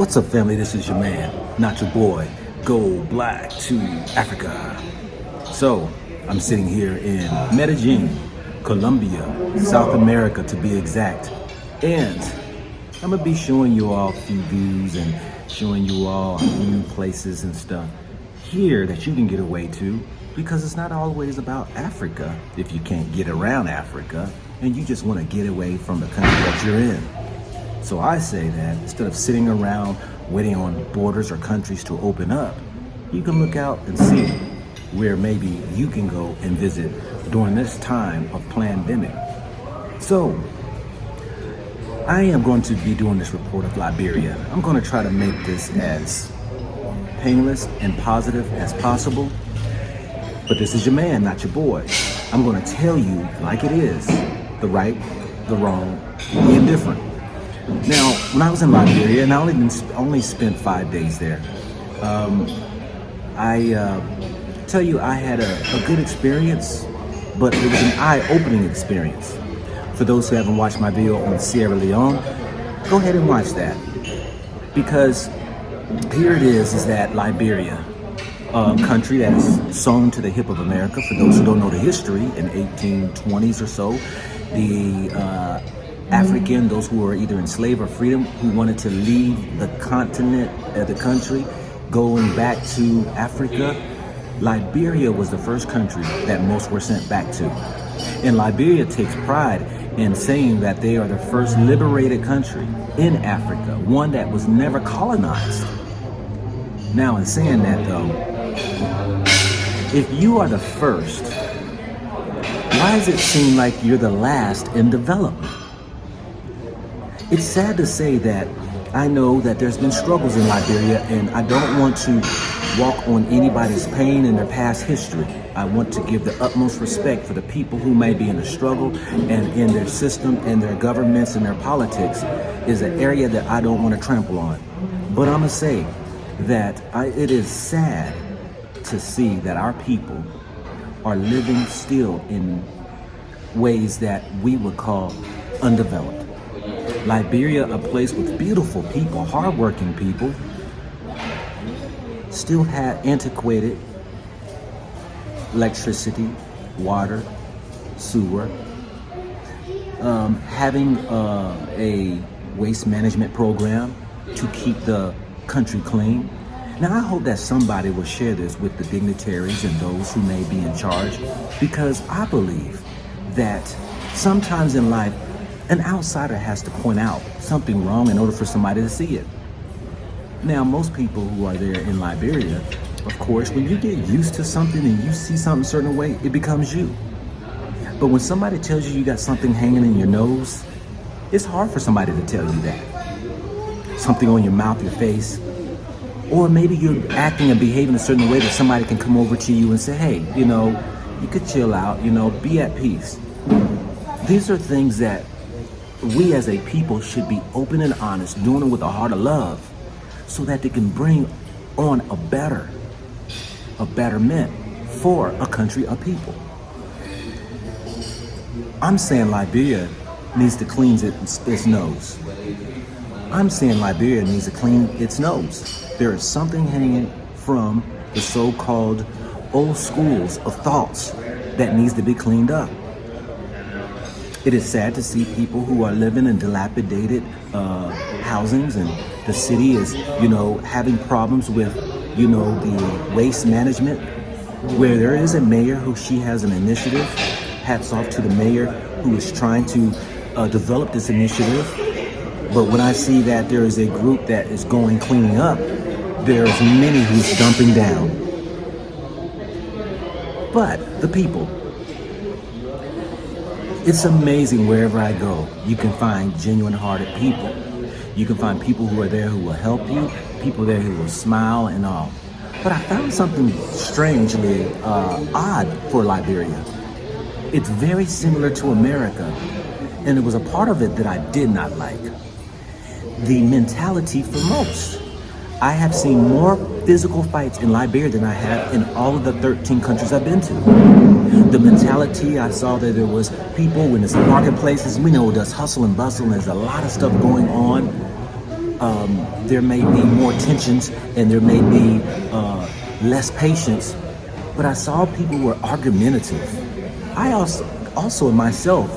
What's up, family? This is your man, not your boy, Go Black to Africa. So, I'm sitting here in Medellin, Colombia, South America to be exact. And I'm gonna be showing you all a few views and showing you all a few places and stuff here that you can get away to, because it's not always about Africa if you can't get around Africa and you just want to get away from the country that you're in. So I say that instead of sitting around waiting on borders or countries to open up, you can look out and see where maybe you can go and visit during this time of pandemic. So I am going to be doing this report of Liberia. I'm going to try to make this as painless and positive as possible. But this is your man, not your boy. I'm going to tell you like it is, the right, the wrong, the indifferent. Now, when I was in Liberia, and I only spent 5 days there, I tell you I had a good experience, but it was an eye-opening experience. For those who haven't watched my video on Sierra Leone, go ahead and watch that. Because here it is that Liberia, a country that is sewn to the hip of America. For those who don't know the history, in 1820s or so, the African, those who were either enslaved or freedom, who wanted to leave the continent, the country, going back to Africa, Liberia was the first country that most were sent back to. And Liberia takes pride in saying that they are the first liberated country in Africa, one that was never colonized. Now, in saying that though, if you are the first, why does it seem like you're the last in development? It's sad to say that I know that there's been struggles in Liberia, and I don't want to walk on anybody's pain in their past history. I want to give the utmost respect for the people who may be in a struggle, and in their system and their governments and their politics is an area that I don't want to trample on. But I'm gonna say that it is sad to see that our people are living still in ways that we would call undeveloped. Liberia, a place with beautiful people, hardworking people, still had antiquated electricity, water, sewer, having a waste management program to keep the country clean. Now, I hope that somebody will share this with the dignitaries and those who may be in charge, because I believe that sometimes in life, an outsider has to point out something wrong in order for somebody to see it. Now, most people who are there in Liberia, of course, when you get used to something and you see something a certain way, it becomes you. But when somebody tells you you got something hanging in your nose, it's hard for somebody to tell you that. Something on your mouth, your face, or maybe you're acting and behaving a certain way that somebody can come over to you and say, hey, you could chill out, be at peace. These are things that we as a people should be open and honest, doing it with a heart of love, so that they can bring on a betterment for a country of people. I'm saying Liberia needs to clean its nose. I'm saying Liberia needs to clean its nose. There is something hanging from the so-called old schools of thoughts that needs to be cleaned up. It is sad to see people who are living in dilapidated housings, and the city is, having problems with, the waste management, where there is a mayor she has an initiative. Hats off to the mayor who is trying to develop this initiative. But when I see that there is a group that is cleaning up, there's many who's dumping down. But the people, it's amazing wherever I go, you can find genuine-hearted people. You can find people who are there who will help you, people there who will smile and all. But I found something strangely odd for Liberia. It's very similar to America, and it was a part of it that I did not like. The mentality for most. I have seen more physical fights in Liberia than I have in all of the 13 countries I've been to. The mentality, I saw that there was people in the marketplaces. We know there's hustle and bustle and there's a lot of stuff going on. there may be more tensions and there may be less patience. But I saw people were argumentative. I also myself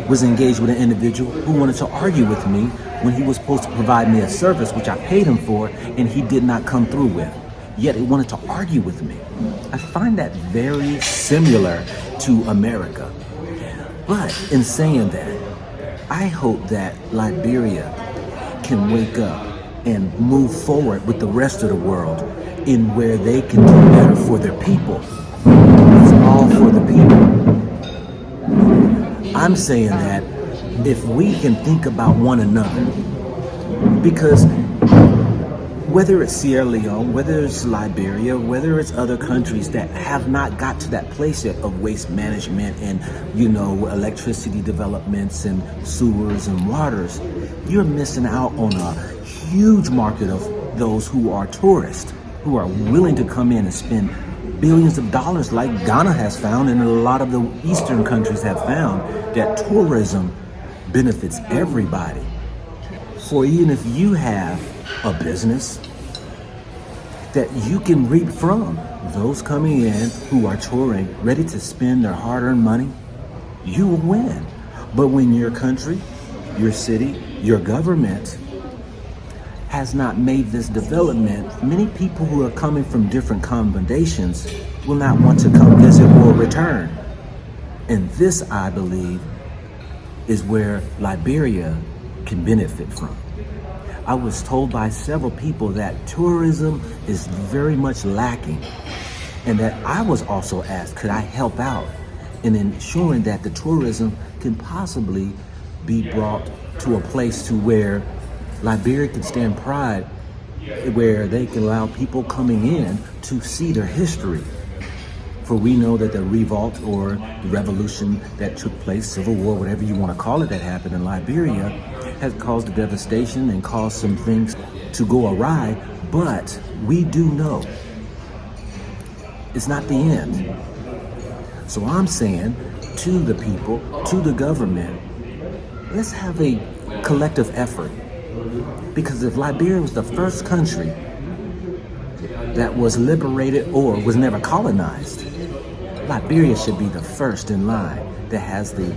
was engaged with an individual who wanted to argue with me when he was supposed to provide me a service which I paid him for and he did not come through with. Yet he wanted to argue with me. I find that very similar to America. But in saying that, I hope that Liberia can wake up and move forward with the rest of the world in where they can do better for their people. It's all for the people. I'm saying that if we can think about one another, because whether it's Sierra Leone, whether it's Liberia, whether it's other countries that have not got to that place yet of waste management and, electricity developments and sewers and waters, you're missing out on a huge market of those who are tourists, who are willing to come in and spend billions of dollars like Ghana has found and a lot of the Eastern countries have found that tourism benefits everybody. For even if you have a business that you can reap from, those coming in who are touring, ready to spend their hard-earned money, you will win. But when your country, your city, your government has not made this development, many people who are coming from different accommodations will not want to come visit or return. And this, I believe, is where Liberia can benefit from. I was told by several people that tourism is very much lacking, and that I was also asked, could I help out in ensuring that the tourism can possibly be brought to a place to where Liberia can stand pride, where they can allow people coming in to see their history. For we know that the revolt or the revolution that took place, civil war, whatever you want to call it, that happened in Liberia, has caused a devastation and caused some things to go awry. But we do know it's not the end. So I'm saying to the people, to the government, let's have a collective effort. Because if Liberia was the first country that was liberated or was never colonized, Liberia should be the first in line that has the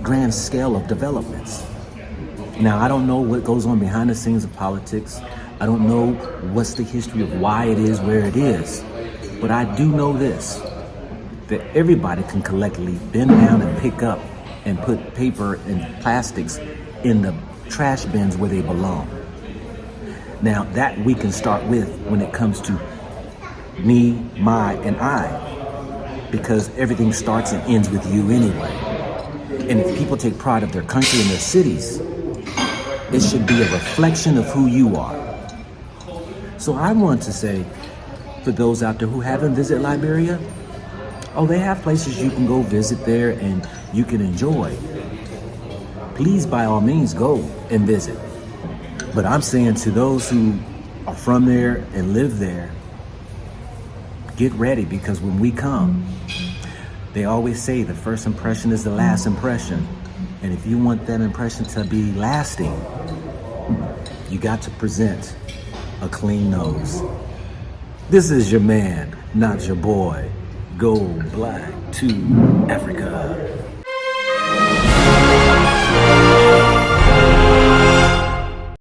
grand scale of developments. Now, I don't know what goes on behind the scenes of politics. I don't know what's the history of why it is where it is. But I do know this, that everybody can collectively bend down and pick up and put paper and plastics in the trash bins where they belong. Now, that we can start with when it comes to me, my, and I, because everything starts and ends with you anyway. And if people take pride of their country and their cities, it should be a reflection of who you are. So I want to say, for those out there who haven't visited Liberia, they have places you can go visit there and you can enjoy. Please, by all means, go and visit. But I'm saying to those who are from there and live there, get ready, because when we come, they always say the first impression is the last impression. And if you want that impression to be lasting, you got to present a clean nose. This is your man, not your boy. Go black to Africa.